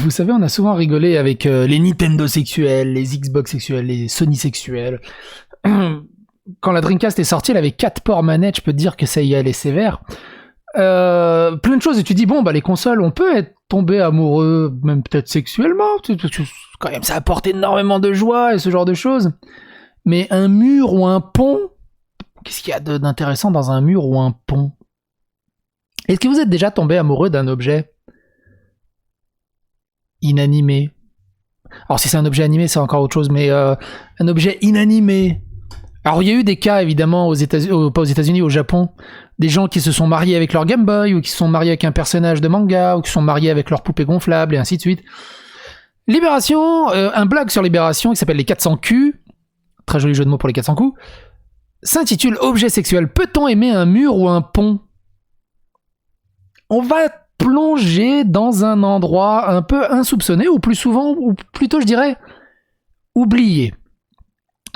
Vous savez, on a souvent rigolé avec les Nintendo sexuels, les Xbox sexuels, les Sony sexuels. Quand la Dreamcast est sortie, elle avait 4 ports manettes, je peux te dire que ça y allait sévère. Plein de choses, et tu dis, bon, bah les consoles, on peut être tombé amoureux, même peut-être sexuellement, quand même, ça apporte énormément de joie et ce genre de choses. Mais un mur ou un pont, qu'est-ce qu'il y a d'intéressant dans un mur ou un pont? Est-ce que vous êtes déjà tombé amoureux d'un objet inanimé? Alors si c'est un objet animé, c'est encore autre chose, mais un objet inanimé. Alors il y a eu des cas évidemment pas aux États-Unis, au Japon, des gens qui se sont mariés avec leur Game Boy, ou qui se sont mariés avec un personnage de manga, ou qui se sont mariés avec leur poupée gonflable, et ainsi de suite. Libération, un blog sur Libération qui s'appelle les 400Q, très joli jeu de mots pour les 400 coups, s'intitule Objet sexuel, peut-on aimer un mur ou un pont? On va plonger dans un endroit un peu insoupçonné, ou plus souvent, ou plutôt je dirais, oublié.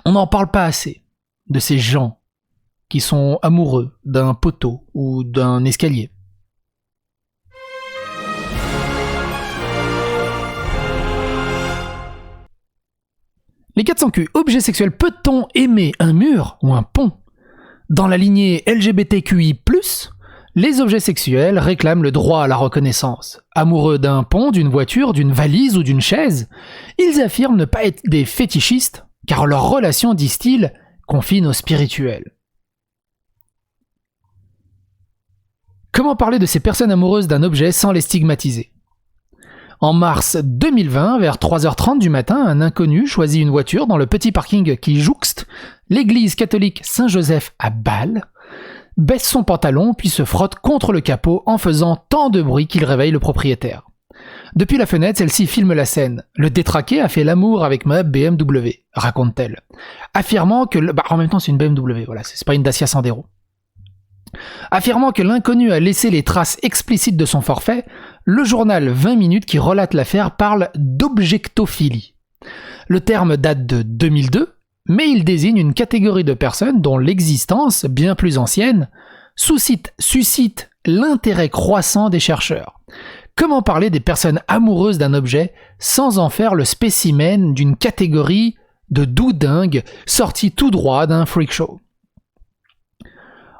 On n'en parle pas assez de ces gens qui sont amoureux d'un poteau ou d'un escalier. Les 400Q, objet sexuel, peut-on aimer un mur ou un pont? Dans la lignée LGBTQI+, les objets sexuels réclament le droit à la reconnaissance. Amoureux d'un pont, d'une voiture, d'une valise ou d'une chaise, ils affirment ne pas être des fétichistes, car leur relation, disent-ils, confine au spirituel. Comment parler de ces personnes amoureuses d'un objet sans les stigmatiser? En mars 2020, vers 3h30 du matin, un inconnu choisit une voiture dans le petit parking qui jouxte l'église catholique Saint-Joseph à Bâle, baisse son pantalon puis se frotte contre le capot en faisant tant de bruit qu'il réveille le propriétaire. Depuis la fenêtre, celle-ci filme la scène. Le détraqué a fait l'amour avec ma BMW, raconte-t-elle. Affirmant que... en même temps, c'est une BMW, voilà, c'est pas une Dacia Sandero. Affirmant que l'inconnu a laissé les traces explicites de son forfait, le journal 20 minutes qui relate l'affaire parle d'objectophilie. Le terme date de 2002, mais il désigne une catégorie de personnes dont l'existence, bien plus ancienne, suscite l'intérêt croissant des chercheurs. Comment parler des personnes amoureuses d'un objet sans en faire le spécimen d'une catégorie de doudingues sortis tout droit d'un freak show?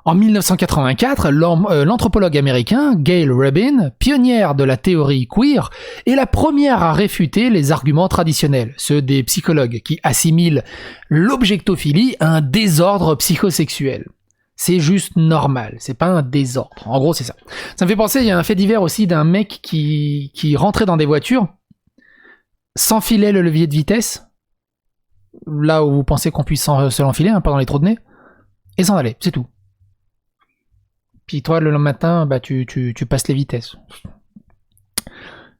En 1984, l'anthropologue américain Gayle Rubin, pionnière de la théorie queer, est la première à réfuter les arguments traditionnels, ceux des psychologues qui assimilent l'objectophilie à un désordre psychosexuel. C'est juste normal, c'est pas un désordre. En gros, c'est ça. Ça me fait penser, il y a un fait divers aussi d'un mec qui rentrait dans des voitures, s'enfilait le levier de vitesse, là où vous pensez qu'on puisse se l'enfiler, pas dans les trous de nez, et s'en allait, c'est tout. Puis toi, le matin, tu passes les vitesses.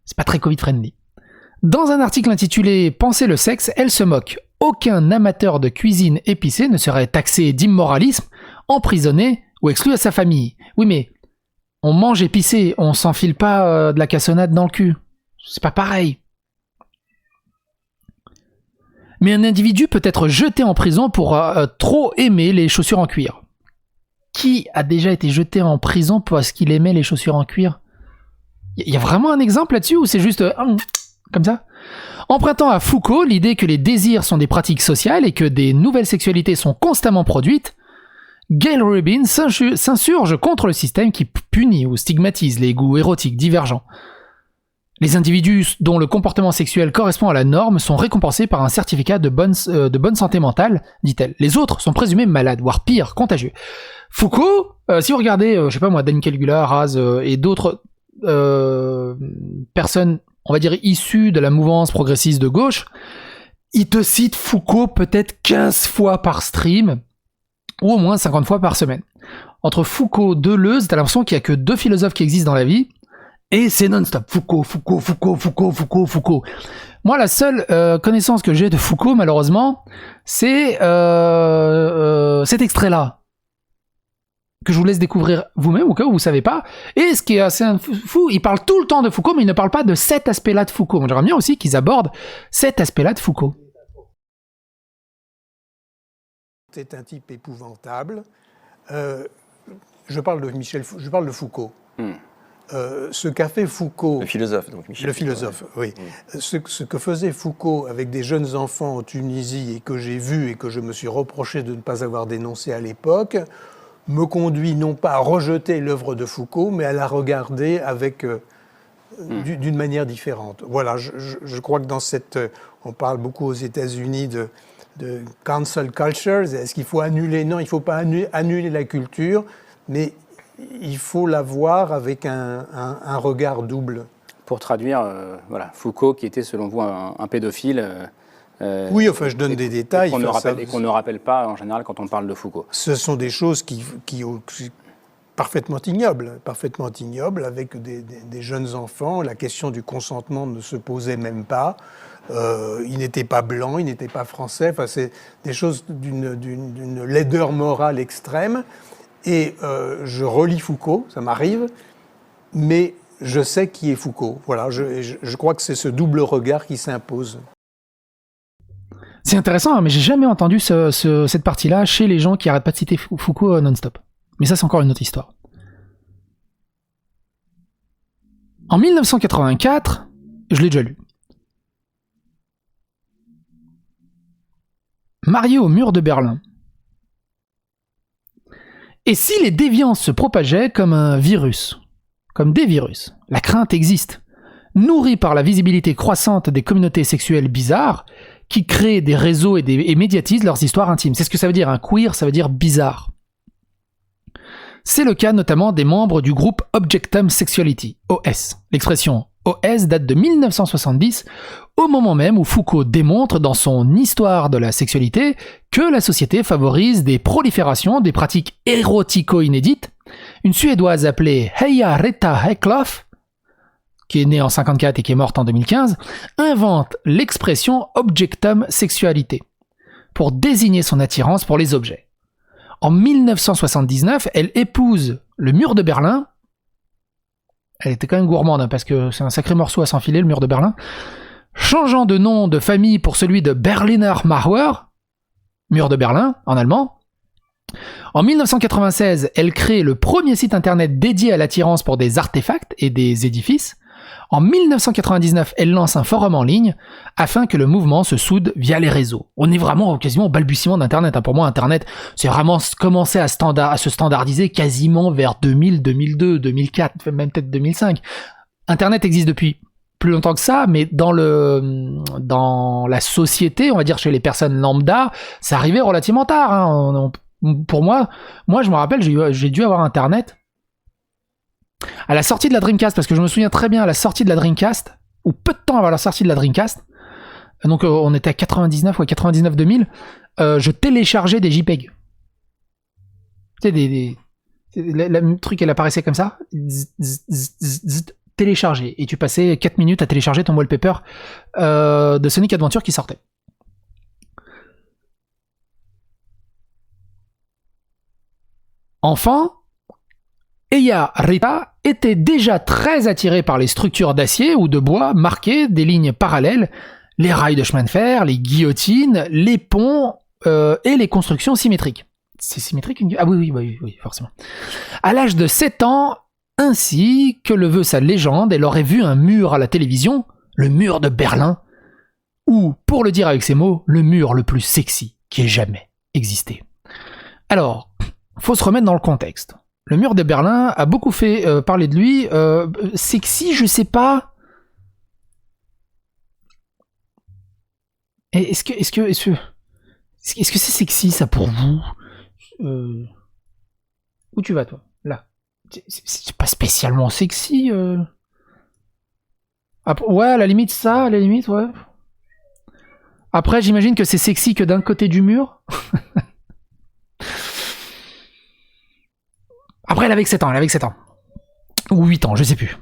C'est pas très Covid-friendly. Dans un article intitulé « Penser le sexe », elle se moque. Aucun amateur de cuisine épicée ne serait taxé d'immoralisme, emprisonné ou exclu à sa famille. Oui, mais on mange épicé, on s'enfile pas de la cassonade dans le cul. C'est pas pareil. Mais un individu peut être jeté en prison pour trop aimer les chaussures en cuir. Qui a déjà été jeté en prison parce qu'il aimait les chaussures en cuir? Il y a vraiment un exemple là-dessus ou c'est juste comme ça? Empruntant à Foucault l'idée que les désirs sont des pratiques sociales et que des nouvelles sexualités sont constamment produites, Gayle Rubin s'insurge contre le système qui punit ou stigmatise les goûts érotiques divergents. Les individus dont le comportement sexuel correspond à la norme sont récompensés par un certificat de bonne santé mentale, dit-elle. Les autres sont présumés malades, voire pire, contagieux. Foucault, si vous regardez, je sais pas moi, Dan Caligula, Raz et d'autres personnes, on va dire, issues de la mouvance progressiste de gauche, ils te citent Foucault peut-être 15 fois par stream, ou au moins 50 fois par semaine. Entre Foucault, Deleuze, t'as l'impression qu'il y a que 2 philosophes qui existent dans la vie, et c'est non-stop. Foucault. Moi, la seule connaissance que j'ai de Foucault, malheureusement, c'est cet extrait-là, que je vous laisse découvrir vous-même, au cas où vous ne savez pas. Et ce qui est assez fou, il parle tout le temps de Foucault, mais il ne parle pas de cet aspect-là de Foucault. Moi, j'aimerais bien aussi qu'ils abordent cet aspect-là de Foucault. C'est un type épouvantable. Je parle de Foucault. ce qu'a fait Foucault... Le philosophe, donc Michel. Le philosophe, oui. Ce que faisait Foucault avec des jeunes enfants en Tunisie et que j'ai vu et que je me suis reproché de ne pas avoir dénoncé à l'époque, me conduit non pas à rejeter l'œuvre de Foucault, mais à la regarder avec, d'une manière différente. Voilà, je crois que dans cette... On parle beaucoup aux États-Unis de cancel culture. Est-ce qu'il faut annuler? Non, il ne faut pas annuler la culture, mais il faut la voir avec un regard double. Pour traduire, voilà, Foucault, qui était selon vous un pédophile. Oui, enfin, je donne des détails. Et qu'on ne rappelle pas en général quand on parle de Foucault. Ce sont des choses qui parfaitement ignobles, avec des jeunes enfants. La question du consentement ne se posait même pas. Il n'était pas blanc, il n'était pas français. Enfin, c'est des choses d'une laideur morale extrême. Et je relis Foucault, ça m'arrive, mais je sais qui est Foucault. Voilà, je crois que c'est ce double regard qui s'impose. C'est intéressant, hein, mais j'ai jamais entendu cette partie-là chez les gens qui arrêtent pas de citer Foucault non-stop. Mais ça, c'est encore une autre histoire. En 1984, je l'ai déjà lu. Marié au mur de Berlin. Et si les déviances se propageaient comme un virus, comme des virus, la crainte existe, nourrie par la visibilité croissante des communautés sexuelles bizarres, qui créent des réseaux et médiatisent leurs histoires intimes. C'est ce que ça veut dire, un queer, ça veut dire bizarre. C'est le cas notamment des membres du groupe Objectum Sexuality, OS. L'expression OS date de 1970, au moment même où Foucault démontre dans son Histoire de la sexualité que la société favorise des proliférations des pratiques érotico-inédites. Une Suédoise appelée Heija-Retta Eklof, qui est née en 1954 et qui est morte en 2015, invente l'expression Objectum Sexualité pour désigner son attirance pour les objets. En 1979, elle épouse le mur de Berlin. Elle était quand même gourmande, hein, parce que c'est un sacré morceau à s'enfiler, le mur de Berlin. Changeant de nom de famille pour celui de Berliner Mauer, mur de Berlin, en allemand. En 1996, elle crée le premier site internet dédié à l'attirance pour des artefacts et des édifices. En 1999, elle lance un forum en ligne afin que le mouvement se soude via les réseaux. On est vraiment quasiment au balbutiement d'Internet. Pour moi, Internet, c'est vraiment commencé à se standardiser quasiment vers 2000, 2002, 2004, même peut-être 2005. Internet existe depuis plus longtemps que ça, mais dans la société, on va dire chez les personnes lambda, c'est arrivé relativement tard. Hein. Pour moi, je me rappelle, j'ai dû avoir Internet à la sortie de la Dreamcast, parce que je me souviens très bien à la sortie de la Dreamcast, ou peu de temps avant la sortie de la Dreamcast, donc on était à 99 ou à 99-2000, je téléchargeais des JPEG. Tu sais, le truc, elle apparaissait comme ça, téléchargé, et tu passais 4 minutes à télécharger ton wallpaper de Sonic Adventure qui sortait. Enfin, Heija-Retta était déjà très attirée par les structures d'acier ou de bois marquées des lignes parallèles, les rails de chemin de fer, les guillotines, les ponts et les constructions symétriques. C'est symétrique une... Ah oui, forcément. À l'âge de 7 ans, ainsi que le veut sa légende, elle aurait vu un mur à la télévision, le mur de Berlin, ou, pour le dire avec ces mots, le mur le plus sexy qui ait jamais existé. Alors, faut se remettre dans le contexte. Le mur de Berlin a beaucoup fait parler de lui. Sexy, je sais pas. Est-ce que c'est sexy ça pour vous? Où tu vas toi? Là. C'est pas spécialement sexy. Ouais, à la limite ça, à la limite, ouais. Après, j'imagine que c'est sexy que d'un côté du mur. Après, elle avait 7 ans. Ou 8 ans, je sais plus.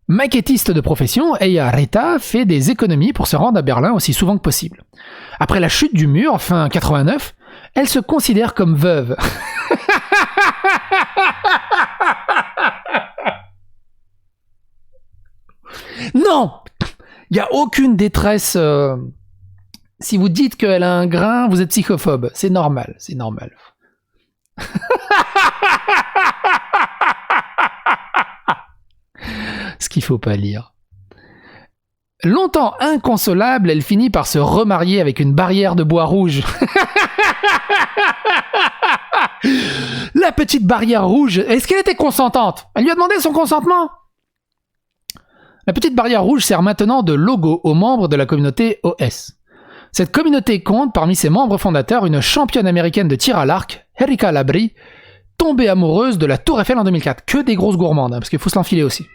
Maquettiste de profession, Heija-Retta fait des économies pour se rendre à Berlin aussi souvent que possible. Après la chute du mur, fin 89, elle se considère comme veuve. Non! Il n'y a aucune détresse... Si vous dites qu'elle a un grain, vous êtes psychophobe. C'est normal. qu'il faut pas lire. Longtemps inconsolable, elle finit par se remarier avec une barrière de bois rouge. La petite barrière rouge, est-ce qu'elle était consentante? Elle lui a demandé son consentement. La petite barrière rouge sert maintenant de logo aux membres de la communauté OS. Cette communauté compte parmi ses membres fondateurs une championne américaine de tir à l'arc, Erika Labrie, tombée amoureuse de la Tour Eiffel en 2004. Que des grosses gourmandes, hein, parce qu'il faut se l'enfiler aussi.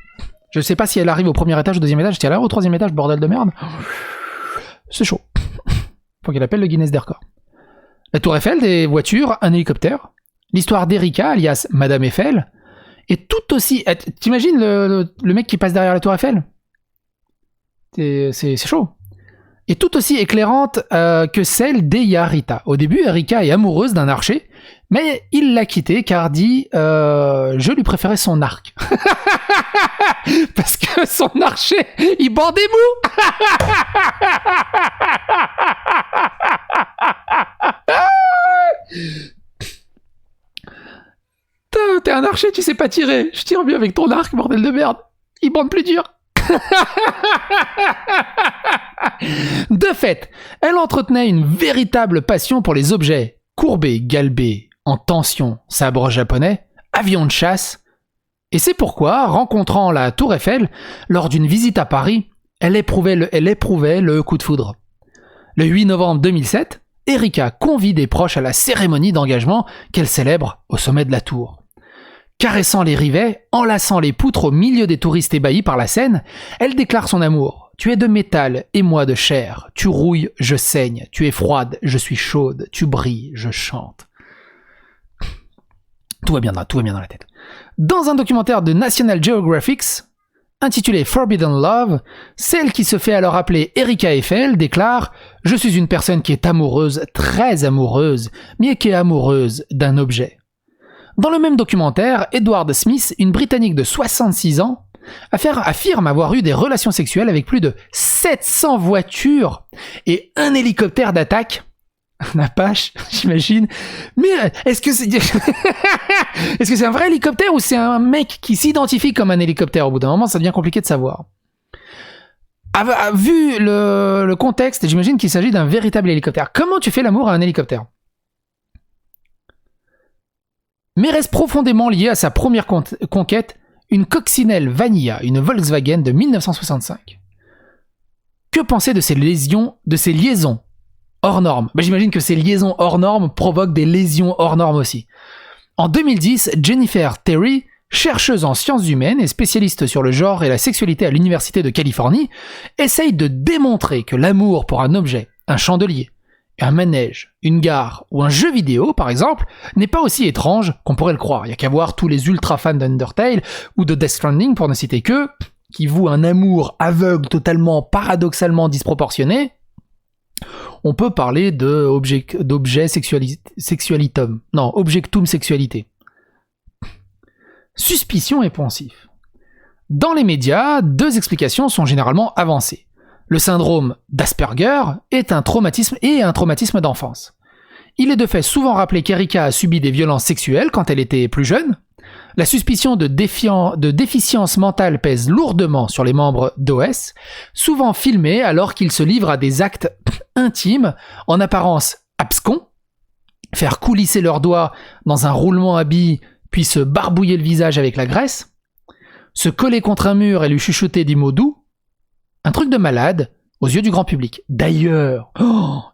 Je sais pas si elle arrive au premier étage ou au deuxième étage, si elle arrive au troisième étage, bordel de merde. C'est chaud. Faut qu'elle appelle le Guinness des records. La Tour Eiffel, des voitures, un hélicoptère. L'histoire d'Erika, alias Madame Eiffel, est tout aussi... T'imagines le mec qui passe derrière la Tour Eiffel? C'est chaud. Est tout aussi éclairante que celle d'Eya Rita. Au début, Erika est amoureuse d'un archer, mais il l'a quitté car dit je lui préférais son arc. Parce que son archer, il bandait mou. T'es un archer, tu sais pas tirer. Je tire mieux avec ton arc, bordel de merde. Il bande plus dur. De fait, elle entretenait une véritable passion pour les objets courbés, galbés, en tension, sabre japonais, avions de chasse. Et c'est pourquoi, rencontrant la Tour Eiffel, lors d'une visite à Paris, elle éprouvait le coup de foudre. Le 8 novembre 2007, Erika convie des proches à la cérémonie d'engagement qu'elle célèbre au sommet de la tour. Caressant les rivets, enlaçant les poutres au milieu des touristes ébahis par la scène, elle déclare son amour. Tu es de métal et moi de chair. Tu rouilles, je saigne. Tu es froide, je suis chaude. Tu brilles, je chante. Tout va bien dans la tête. Dans un documentaire de National Geographic intitulé Forbidden Love, celle qui se fait alors appeler Erika Eiffel déclare « Je suis une personne qui est amoureuse, très amoureuse, mais qui est amoureuse d'un objet. » Dans le même documentaire, Edward Smith, une Britannique de 66 ans, affirme avoir eu des relations sexuelles avec plus de 700 voitures et un hélicoptère d'attaque. Un Apache, j'imagine. Mais est-ce que c'est un vrai hélicoptère ou c'est un mec qui s'identifie comme un hélicoptère? Au bout d'un moment, ça devient compliqué de savoir. Vu le contexte, j'imagine qu'il s'agit d'un véritable hélicoptère. Comment tu fais l'amour à un hélicoptère? Mais reste profondément lié à sa première conquête, une coccinelle Vanilla, une Volkswagen de 1965. Que penser de ces liaisons hors normes? J'imagine que ces liaisons hors normes provoquent des lésions hors normes aussi. En 2010, Jennifer Terry, chercheuse en sciences humaines et spécialiste sur le genre et la sexualité à l'Université de Californie, essaye de démontrer que l'amour pour un objet, un chandelier, un manège, une gare ou un jeu vidéo, par exemple, n'est pas aussi étrange qu'on pourrait le croire. Il n'y a qu'à voir tous les ultra fans d'Undertale ou de Death Stranding, pour ne citer que, qui vouent un amour aveugle, totalement paradoxalement disproportionné. On peut parler d'objet sexualitum. Non, objectum sexualité. Suspicion et poncif. Dans les médias, deux explications sont généralement avancées. Le syndrome d'Asperger est un traumatisme d'enfance. Il est de fait souvent rappelé qu'Erika a subi des violences sexuelles quand elle était plus jeune. La suspicion de déficience mentale pèse lourdement sur les membres d'OS, souvent filmés alors qu'ils se livrent à des actes intimes, en apparence abscons, faire coulisser leurs doigts dans un roulement à billes, puis se barbouiller le visage avec la graisse, se coller contre un mur et lui chuchoter des mots doux. Un truc de malade aux yeux du grand public. D'ailleurs,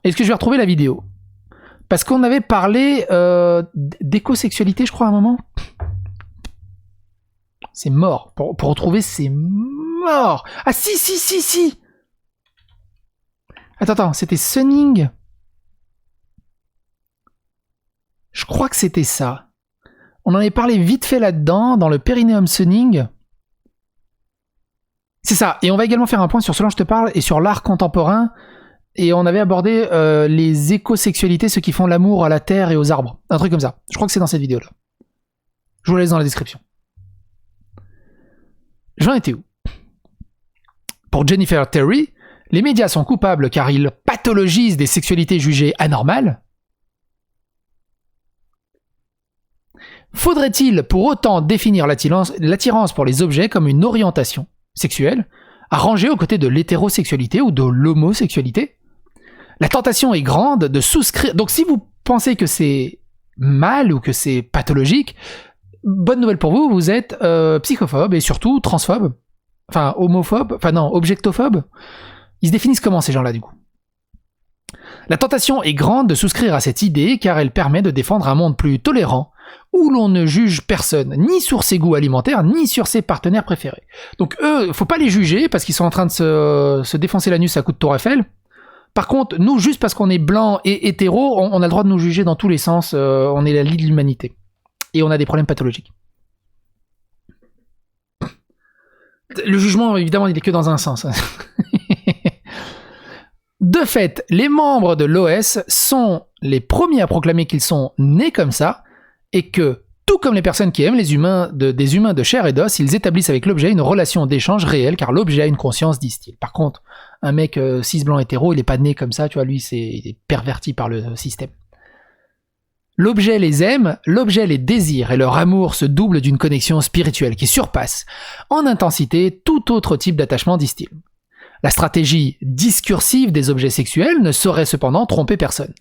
est-ce que je vais retrouver la vidéo? Parce qu'on avait parlé d'écosexualité, je crois, à un moment. C'est mort. Pour retrouver, c'est mort. Ah si. Attends, c'était Sunning. Je crois que c'était ça. On en avait parlé vite fait là-dedans, dans le Perineum Sunning. C'est ça, et on va également faire un point sur ce dont je te parle et sur l'art contemporain, et on avait abordé les écosexualités, ceux qui font l'amour à la terre et aux arbres, un truc comme ça. Je crois que c'est dans cette vidéo-là. Je vous la laisse dans la description. J'en étais où? Pour Jennifer Terry, les médias sont coupables car ils pathologisent des sexualités jugées anormales. Faudrait-il pour autant définir l'attirance pour les objets comme une orientation, sexuel à ranger aux côtés de l'hétérosexualité ou de l'homosexualité. La tentation est grande de souscrire... Donc si vous pensez que c'est mal ou que c'est pathologique, bonne nouvelle pour vous, vous êtes psychophobe et surtout transphobe. Enfin, homophobe, enfin non, objectophobe. Ils se définissent comment ces gens-là du coup? La tentation est grande de souscrire à cette idée car elle permet de défendre un monde plus tolérant où l'on ne juge personne, ni sur ses goûts alimentaires, ni sur ses partenaires préférés. Donc eux, faut pas les juger parce qu'ils sont en train de se défoncer l'anus à coups de tour Eiffel. Par contre, nous, juste parce qu'on est blanc et hétéro, on a le droit de nous juger dans tous les sens, on est la lie de l'humanité. Et on a des problèmes pathologiques. Le jugement, évidemment, il est que dans un sens. De fait, les membres de l'OS sont les premiers à proclamer qu'ils sont nés comme ça, et que, tout comme les personnes qui aiment des humains de chair et d'os, ils établissent avec l'objet une relation d'échange réelle, car l'objet a une conscience, disent-ils. Par contre, un mec cis blanc hétéro, il est pas né comme ça, tu vois, lui, il est perverti par le système. L'objet les aime, l'objet les désire, et leur amour se double d'une connexion spirituelle qui surpasse, en intensité, tout autre type d'attachement, disent-ils. La stratégie discursive des objets sexuels ne saurait cependant tromper personne.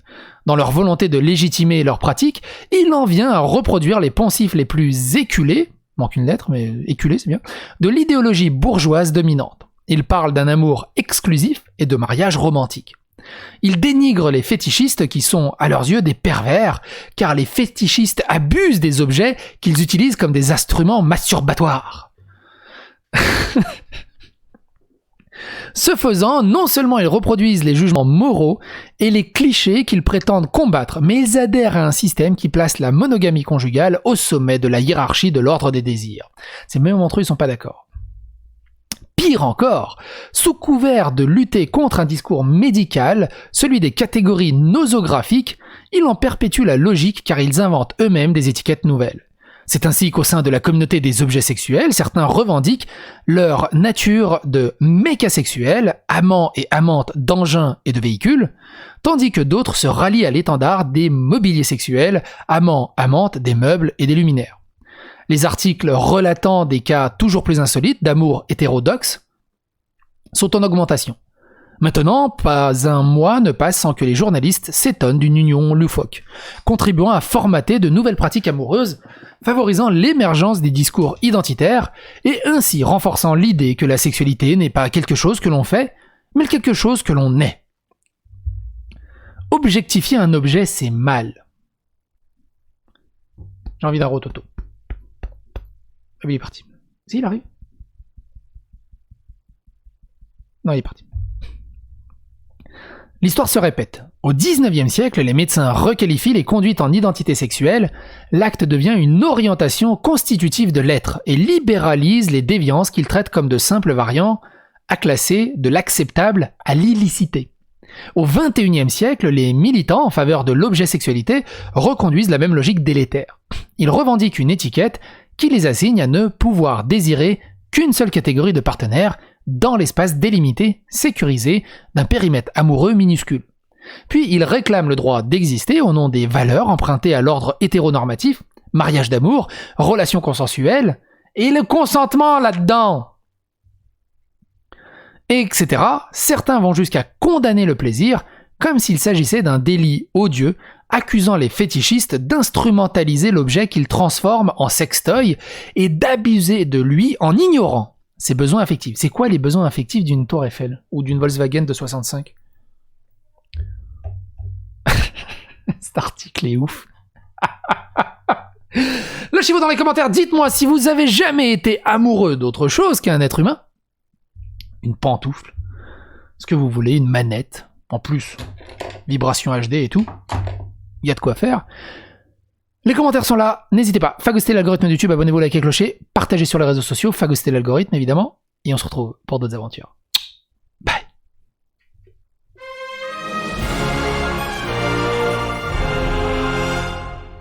Dans leur volonté de légitimer leur pratique, il en vient à reproduire les poncifs les plus éculés, manque une lettre, mais éculés c'est bien, de l'idéologie bourgeoise dominante. Ils parlent d'un amour exclusif et de mariage romantique. Ils dénigrent les fétichistes qui sont, à leurs yeux, des pervers, car les fétichistes abusent des objets qu'ils utilisent comme des instruments masturbatoires. Ce faisant, non seulement ils reproduisent les jugements moraux et les clichés qu'ils prétendent combattre, mais ils adhèrent à un système qui place la monogamie conjugale au sommet de la hiérarchie de l'ordre des désirs. Ces mêmes entre eux, ils sont pas d'accord. Pire encore, sous couvert de lutter contre un discours médical, celui des catégories nosographiques, ils en perpétuent la logique car ils inventent eux-mêmes des étiquettes nouvelles. C'est ainsi qu'au sein de la communauté des objets sexuels, certains revendiquent leur nature de mécasexuels, amants et amantes d'engins et de véhicules, tandis que d'autres se rallient à l'étendard des mobiliers sexuels, amants, amantes des meubles et des luminaires. Les articles relatant des cas toujours plus insolites d'amour hétérodoxe sont en augmentation. Maintenant, pas un mois ne passe sans que les journalistes s'étonnent d'une union loufoque, contribuant à formater de nouvelles pratiques amoureuses, favorisant l'émergence des discours identitaires et ainsi renforçant l'idée que la sexualité n'est pas quelque chose que l'on fait, mais quelque chose que l'on est. Objectifier un objet, c'est mal. J'ai envie d'un rototo. Ah oui, il est parti. Si, il arrive. Non, il est parti. L'histoire se répète. Au XIXe siècle, les médecins requalifient les conduites en identité sexuelle, l'acte devient une orientation constitutive de l'être et libéralise les déviances qu'ils traitent comme de simples variants à classer de l'acceptable à l'illicité. Au XXIe siècle, les militants en faveur de l'objet-sexualité reconduisent la même logique délétère. Ils revendiquent une étiquette qui les assigne à ne pouvoir désirer qu'une seule catégorie de partenaires dans l'espace délimité, sécurisé, d'un périmètre amoureux minuscule. Puis ils réclament le droit d'exister au nom des valeurs empruntées à l'ordre hétéronormatif, mariage d'amour, relations consensuelles, et le consentement là-dedans, etc. Certains vont jusqu'à condamner le plaisir, comme s'il s'agissait d'un délit odieux, accusant les fétichistes d'instrumentaliser l'objet qu'ils transforment en sextoy et d'abuser de lui en ignorant ses besoins affectifs. C'est quoi les besoins affectifs d'une Tour Eiffel ou d'une Volkswagen de 65 ? Cet article est ouf. Lâchez-vous dans les commentaires, dites-moi si vous avez jamais été amoureux d'autre chose qu'un être humain. Une pantoufle. Ce que vous voulez, une manette. En plus, vibration HD et tout. Il y a de quoi faire. Les commentaires sont là, n'hésitez pas. Phagocytez l'algorithme de YouTube, abonnez-vous, likez le clocher, partagez sur les réseaux sociaux, phagocytez l'algorithme évidemment, et on se retrouve pour d'autres aventures.